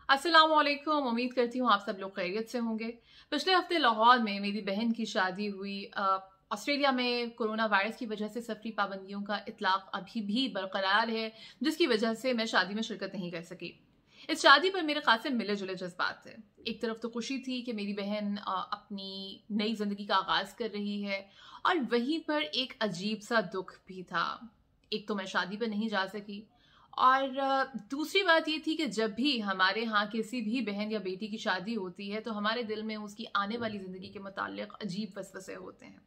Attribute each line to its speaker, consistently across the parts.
Speaker 1: अस्सलाम वालेकुम। उम्मीद करती हूँ आप सब लोग खैरियत से होंगे। पिछले हफ्ते लाहौर में मेरी बहन की शादी हुई। ऑस्ट्रेलिया में कोरोना वायरस की वजह से सफरी पाबंदियों का इतलाक अभी भी बरकरार है, जिसकी वजह से मैं शादी में शिरकत नहीं कर सकी। इस शादी पर मेरे खासे मिले जुले जज्बात थे। एक तरफ तो खुशी थी कि मेरी बहन अपनी नई जिंदगी का आगाज कर रही है, और वहीं पर एक अजीब सा दुख भी था। एक तो मैं शादी पर नहीं जा सकी, और दूसरी बात ये थी कि जब भी हमारे यहाँ किसी भी बहन या बेटी की शादी होती है तो हमारे दिल में उसकी आने वाली ज़िंदगी के मुताल्लिक अजीब वसवसे होते हैं।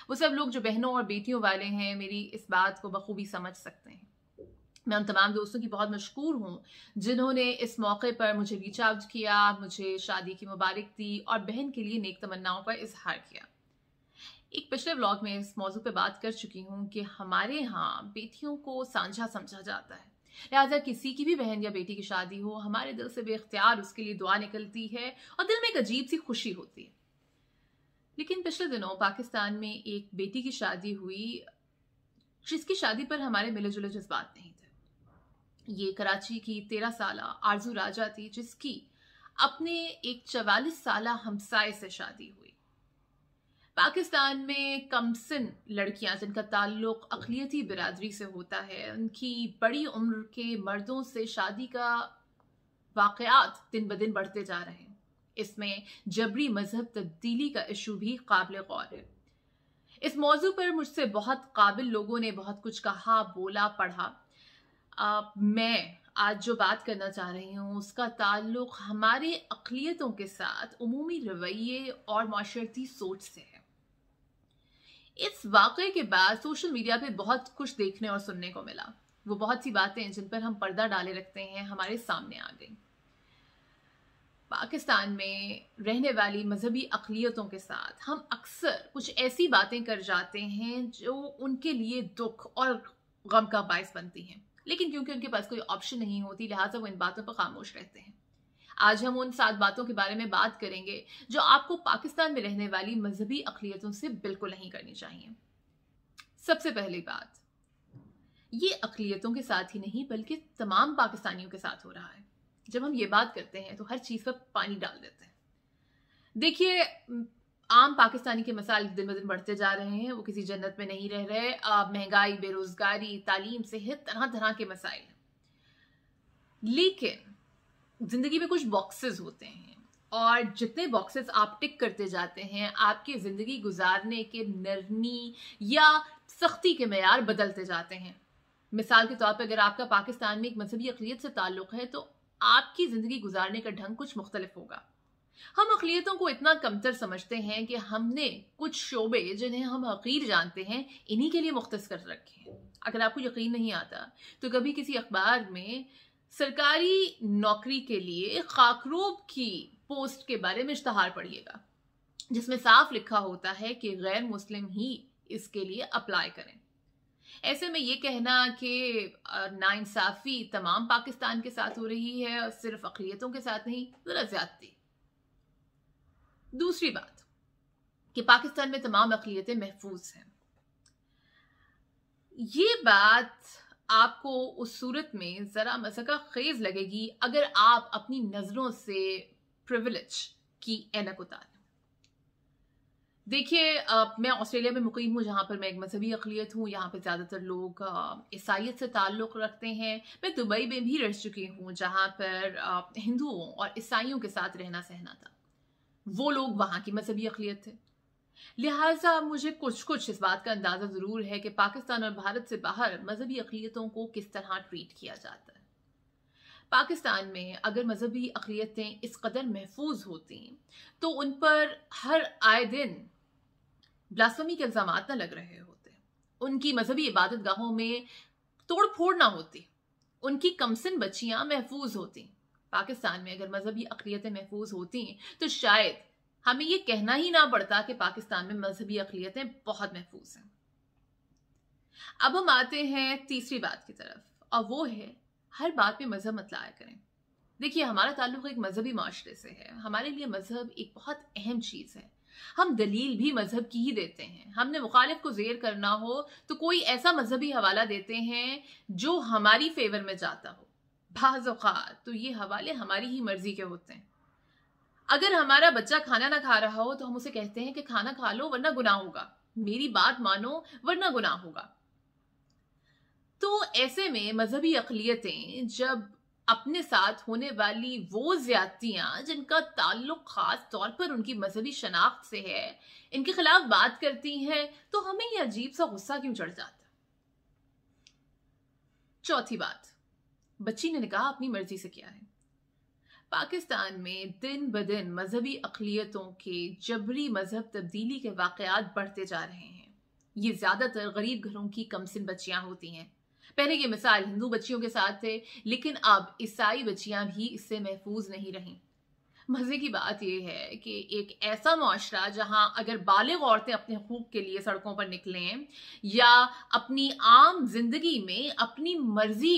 Speaker 1: वो सब लोग जो बहनों और बेटियों वाले हैं मेरी इस बात को बखूबी समझ सकते हैं। मैं उन तमाम दोस्तों की बहुत मशकूर हूँ जिन्होंने इस मौके पर मुझे रीच आउट किया, मुझे शादी की मुबारक दी और बहन के लिए नेक तमन्नाओं का इजहार किया। एक पिछले व्लॉग में इस मौजू पे बात कर चुकी हूँ कि हमारे यहाँ बेटियों को सांझा समझा जाता है, लिहाजा किसी की भी बहन या बेटी की शादी हो हमारे दिल से बेख्तियार उसके लिए दुआ निकलती है और दिल में एक अजीब सी खुशी होती है। लेकिन पिछले दिनों पाकिस्तान में एक बेटी की शादी हुई जिसकी शादी पर हमारे मिले जुले जज्बात नहीं थे। ये कराची की 13 साल आरजू राजा थी, जिसकी अपने एक 44 साल हमसाए से शादी हुई। पाकिस्तान में कमसिन लड़कियां जिनका ताल्लुक अक़लियती बिरादरी से होता है, उनकी बड़ी उम्र के मर्दों से शादी का वाक़यात दिन ब दिन बढ़ते जा रहे हैं। इसमें जबरी मजहब तब्दीली का इशू भी काबिल गौर है। इस मौजू पर मुझसे बहुत काबिल लोगों ने बहुत कुछ कहा, बोला, पढ़ा। मैं आज जो बात करना चाह रही हूँ उसका ताल्लुक हमारे अक़लियतों के साथ उमूमी रवैये और माशरती सोच से है। इस वाक़े के बाद सोशल मीडिया पे बहुत कुछ देखने और सुनने को मिला। वो बहुत सी बातें जिन पर हम पर्दा डाले रखते हैं हमारे सामने आ गई। पाकिस्तान में रहने वाली मजहबी अक़लियतों के साथ हम अक्सर कुछ ऐसी बातें कर जाते हैं जो उनके लिए दुख और गम का बायस बनती हैं, लेकिन क्योंकि उनके पास कोई ऑप्शन नहीं होती लिहाजा वो इन बातों पर खामोश रहते हैं। आज हम उन 7 बातों के बारे में बात करेंगे जो आपको पाकिस्तान में रहने वाली मजहबी अक़लियतों से बिल्कुल नहीं करनी चाहिए। सबसे पहली बात, ये अक़लियतों के साथ ही नहीं बल्कि तमाम पाकिस्तानियों के साथ हो रहा है। जब हम ये बात करते हैं तो हर चीज पर पानी डाल देते हैं। देखिए, आम पाकिस्तानी के मसाइल दिन ब दिन बढ़ते जा रहे हैं, वो किसी जन्नत में नहीं रह रहे। महंगाई, बेरोजगारी, तालीम सेहत, तरह तरह के मसाइल। लेकिन जिंदगी में कुछ बॉक्सेस होते हैं, और जितने बॉक्सेस आप टिक करते जाते हैं आपकी जिंदगी गुजारने के नरमी या सख्ती के मेयार बदलते जाते हैं। मिसाल के तौर पर अगर आपका पाकिस्तान में एक मजहबी अक़लियत से ताल्लुक है तो आपकी जिंदगी गुजारने का ढंग कुछ मुख्तलिफ होगा। हम अक़लियतों को इतना कमतर समझते हैं कि हमने कुछ शोबे जिन्हें हम हकीर जानते हैं इन्हीं के लिए मुख्तस कर रखे हैं। अगर आपको यकीन नहीं आता तो कभी किसी अखबार में सरकारी नौकरी के लिए खाकरोब की पोस्ट के बारे में इश्तहार पढ़िएगा, जिसमें साफ लिखा होता है कि गैर मुस्लिम ही इसके लिए अप्लाई करें। ऐसे में ये कहना कि नाइंसाफी तमाम पाकिस्तान के साथ हो रही है और सिर्फ अक़लियतों के साथ नहीं, जरा ज्यादती। दूसरी बात कि पाकिस्तान में तमाम अक़लियतें महफूज हैं। ये बात आपको उस सूरत में जरा मसका खेज लगेगी अगर आप अपनी नजरों से प्रिविलेज की ऐनक उतारें। देखिए, मैं ऑस्ट्रेलिया में मुकीम हूँ जहाँ पर मैं एक मजहबी अक़लियत हूँ। यहाँ पे ज़्यादातर लोग ईसाइयत से ताल्लुक़ रखते हैं। मैं दुबई में भी रह चुकी हूँ जहाँ पर हिंदुओं और ईसाइयों के साथ रहना सहना था। वो लोग वहाँ की मजहबी अक़लियत थे, लिहाजा मुझे कुछ इस बात का अंदाज़ा ज़रूर है कि पाकिस्तान और भारत से बाहर मजहबी अक़लियतों को किस तरह ट्रीट किया जाता है। पाकिस्तान में अगर मजहबी अक़लियतें इस कदर महफूज होती तो उन पर हर आए दिन ब्लास्फेमी के इल्जामात न लग रहे होते, उनकी मजहबी इबादत गाहों में तोड़ फोड़ ना होती, उनकी कमसिन बच्चियां महफूज होती। पाकिस्तान में अगर मजहबी अक़लियतें महफूज होती तो शायद हमें यह कहना ही ना पड़ता कि पाकिस्तान में मजहबी अक़लियतें बहुत महफूज हैं। अब हम आते हैं तीसरी बात की तरफ, और वो है हर बात में मजहब मत लाया करें। देखिए, हमारा ताल्लुक एक मजहबी माशरे से है। हमारे लिए मजहब एक बहुत अहम चीज है। हम दलील भी मजहब की ही देते हैं। हमने मुखालिफ को ज़ेर करना हो तो कोई ऐसा मजहबी हवाला देते हैं जो हमारी फेवर में जाता हो। बाज़ औक़ात तो ये हवाले हमारी ही मर्जी के होते हैं। अगर हमारा बच्चा खाना ना खा रहा हो तो हम उसे कहते हैं कि खाना खा लो वरना गुनाह होगा, मेरी बात मानो वरना गुनाह होगा। तो ऐसे में मजहबी अक़लियतें जब अपने साथ होने वाली वो ज्यादतियां जिनका ताल्लुक खास तौर पर उनकी मजहबी शनाख्त से है, इनके खिलाफ बात करती हैं, तो हमें ये अजीब सा गुस्सा क्यों चढ़ जाता। चौथी बात, बच्ची ने निकाह अपनी मर्जी से किया है। पाकिस्तान में दिन ब दिन मजहबी अक़लियतों के जबरी मजहब तब्दीली के वाक़यात बढ़ते जा रहे हैं। ये ज्यादातर गरीब घरों की कमसिन बच्चियां होती हैं। पहले ये मिसाल हिंदू बच्चियों के साथ थे, लेकिन अब ईसाई बच्चियां भी इससे महफूज नहीं रहीं। मजे की बात यह है कि एक ऐसा मुआशरा जहां अगर बालिग औरतें अपने हकूक के लिए सड़कों पर निकलें या अपनी आम जिंदगी में अपनी मर्जी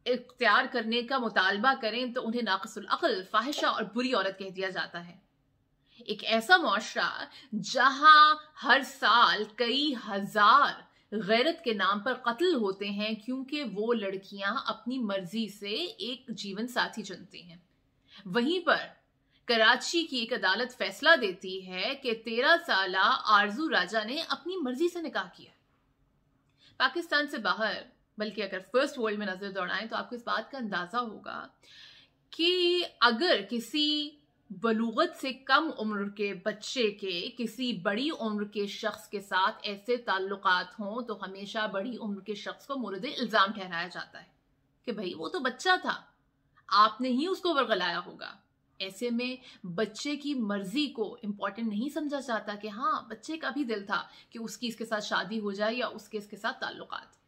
Speaker 1: इख्तियार करने का मुतालबा करें तो उन्हें नाक़िसुल अक़ल, फाहिशा और बुरी औरत कह दिया जाता है। एक ऐसा मुआशरा जहां हर साल कई हजार गैरत के नाम पर कत्ल होते हैं क्योंकि वो लड़कियां अपनी मर्जी से एक जीवन साथी चुनती हैं। वहीं पर कराची की एक अदालत फैसला देती है कि 13 साला आरजू राजा ने अपनी मर्जी से निकाह किया। पाकिस्तान से बाहर, बल्कि अगर फर्स्ट वर्ल्ड में नजर दौड़ाएं तो आपको इस बात का अंदाजा होगा कि अगर किसी बलूगत से कम उम्र के बच्चे के किसी बड़ी उम्र के शख्स के साथ ऐसे ताल्लुकात हों तो हमेशा बड़ी उम्र के शख्स को मोरद इल्जाम ठहराया जाता है कि भाई वो तो बच्चा था, आपने ही उसको वर्गलाया होगा। ऐसे में बच्चे की मर्जी को इंपॉर्टेंट नहीं समझा जाता कि हाँ, बच्चे का भी दिल था कि उसकी इसके साथ शादी हो जाए या उसके इसके साथ ताल्लुकात।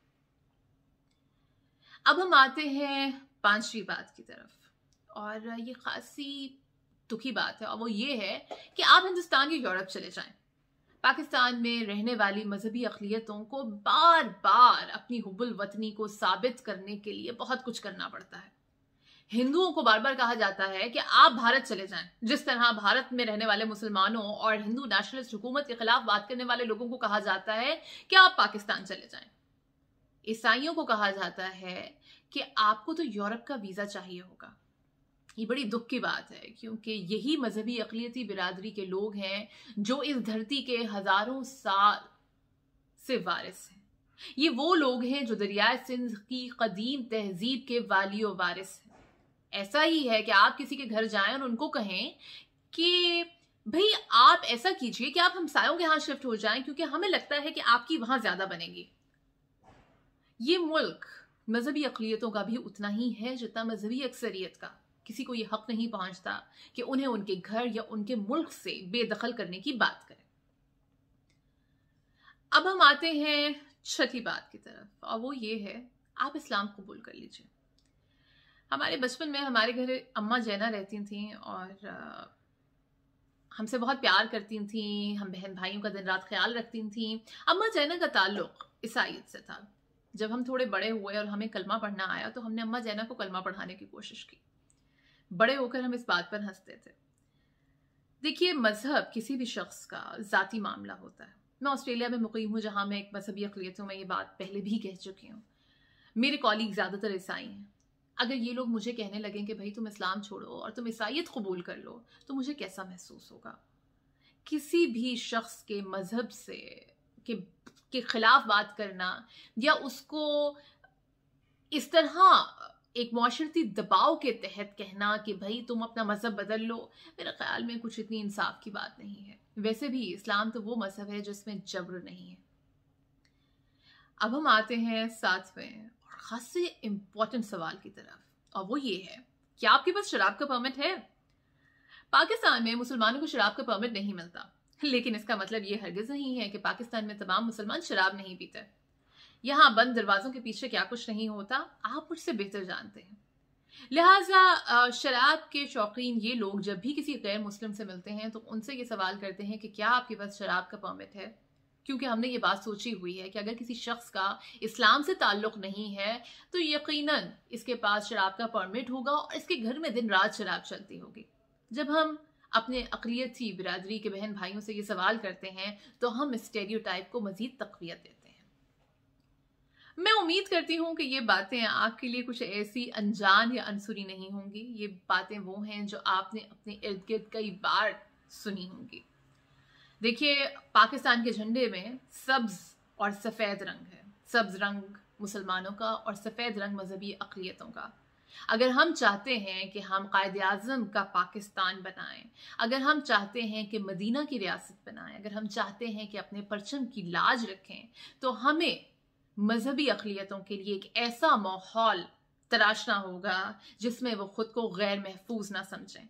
Speaker 1: अब हम आते हैं पांचवी बात की तरफ, और ये खासी दुखी बात है, और वो ये है कि आप हिंदुस्तान या यूरोप चले जाएं, पाकिस्तान में रहने वाली मजहबी अक़लियतों को बार बार अपनी हुब्बुल वतनी को साबित करने के लिए बहुत कुछ करना पड़ता है। हिंदुओं को बार बार कहा जाता है कि आप भारत चले जाएं, जिस तरह भारत में रहने वाले मुसलमानों और हिंदू नेशनलिस्ट हुकूमत के खिलाफ बात करने वाले लोगों को कहा जाता है कि आप पाकिस्तान चले जाएं। ईसाइयों को कहा जाता है कि आपको तो यूरोप का वीजा चाहिए होगा। ये बड़ी दुख की बात है क्योंकि यही मजहबी अक़लियती बिरादरी के लोग हैं जो इस धरती के हजारों साल से वारिस हैं। ये वो लोग हैं जो दरियाए सिंध की कदीम तहजीब के वाली और वारिस हैं। ऐसा ही है कि आप किसी के घर जाएं और उनको कहें कि भाई आप ऐसा कीजिए कि आप हमसायों के यहाँ शिफ्ट हो जाएं क्योंकि हमें लगता है कि आपकी वहां ज्यादा बनेगी। ये मुल्क मजहबी अक़लियतों का भी उतना ही है जितना मजहबी अक्सरियत का। किसी को ये हक नहीं पहुंचता कि उन्हें उनके घर या उनके मुल्क से बेदखल करने की बात करें। अब हम आते हैं छठी बात की तरफ, और वो ये है, आप इस्लाम कबूल कर लीजिए। हमारे बचपन में हमारे घर अम्मा जैना रहती थीं और हमसे बहुत प्यार करती थीं, हम बहन भाइयों का दिन रात ख्याल रखती थीं। अम्मा जैना का ताल्लुक ईसाईयत से था। जब हम थोड़े बड़े हुए और हमें कलमा पढ़ना आया तो हमने अम्मा जैना को कलमा पढ़ाने की कोशिश की। बड़े होकर हम इस बात पर हंसते थे। देखिए, मजहब किसी भी शख्स का ज़ाती मामला होता है। मैं ऑस्ट्रेलिया में मुकीम हूँ जहाँ मैं एक मजहबी अक़लियतों में ये बात पहले भी कह चुकी हूँ। मेरे कॉलीग ज़्यादातर ईसाई हैं। अगर ये लोग मुझे कहने लगें कि भाई तुम इस्लाम छोड़ो और तुम ईसाईयत कबूल कर लो, तो मुझे कैसा महसूस होगा। किसी भी शख्स के मजहब से के खिलाफ बात करना या उसको इस तरह एक मुआशरती दबाव के तहत कहना कि भाई तुम अपना मजहब बदल लो, मेरे ख्याल में कुछ इतनी इंसाफ की बात नहीं है। वैसे भी इस्लाम तो वो मजहब है जिसमें जबर नहीं है। अब हम आते हैं सातवें और खासे इंपॉर्टेंट सवाल की तरफ, और वो ये है, क्या आपके पास शराब का परमिट है? पाकिस्तान में मुसलमानों को शराब का परमिट नहीं मिलता, लेकिन इसका मतलब ये हरगिज नहीं है कि पाकिस्तान में तमाम मुसलमान शराब नहीं पीते। यहाँ बंद दरवाजों के पीछे क्या कुछ नहीं होता, आप मुझसे बेहतर जानते हैं। लिहाजा शराब के शौकीन ये लोग जब भी किसी गैर मुस्लिम से मिलते हैं तो उनसे ये सवाल करते हैं कि क्या आपके पास शराब का परमिट है, क्योंकि हमने ये बात सोची हुई है कि अगर किसी शख्स का इस्लाम से ताल्लुक नहीं है तो यकीनन इसके पास शराब का परमिट होगा और इसके घर में दिन रात शराब चलती होगी। जब हम अपने अक़लियती बिरादरी के बहन भाइयों से ये सवाल करते हैं तो हम स्टेरियोटाइप को मजीद तक़वियत देते हैं। मैं उम्मीद करती हूँ कि ये बातें आपके लिए कुछ ऐसी अनजान या अनसुनी नहीं होंगी। ये बातें वो हैं जो आपने अपने इर्द गिर्द कई बार सुनी होंगी। देखिए, पाकिस्तान के झंडे में सब्ज और सफ़ेद रंग है। सब्ज रंग मुसलमानों का और सफ़ेद रंग मजहबी अक़लियतों का। अगर हम चाहते हैं कि हम कायद-ए-आज़म का पाकिस्तान बनाएं, अगर हम चाहते हैं कि मदीना की रियासत बनाएं, अगर हम चाहते हैं कि अपने परचम की लाज रखें, तो हमें मजहबी अक़लियतों के लिए एक ऐसा माहौल तराशना होगा जिसमें वो खुद को गैर महफूज ना समझें,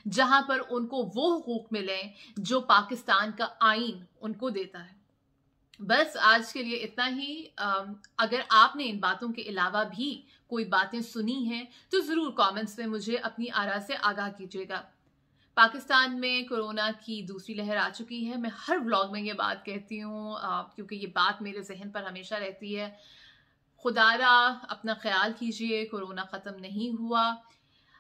Speaker 1: जहां पर उनको वो हुकूक मिलें जो पाकिस्तान का आईन उनको देता है। बस आज के लिए इतना ही। अगर आपने इन बातों के अलावा भी कोई बातें सुनी हैं तो ज़रूर कमेंट्स में मुझे अपनी आरा से आगाह कीजिएगा। पाकिस्तान में कोरोना की दूसरी लहर आ चुकी है। मैं हर व्लॉग में ये बात कहती हूँ क्योंकि ये बात मेरे जहन पर हमेशा रहती है। खुदारा अपना ख्याल कीजिए, कोरोना ख़त्म नहीं हुआ।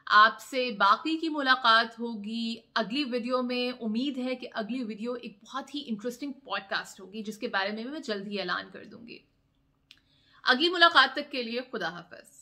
Speaker 1: आपसे बाकी की मुलाकात होगी अगली वीडियो में। उम्मीद है कि अगली वीडियो एक बहुत ही इंटरेस्टिंग पॉडकास्ट होगी जिसके बारे में मैं जल्द ही ऐलान कर दूंगी। अगली मुलाकात तक के लिए खुदा हाफिज।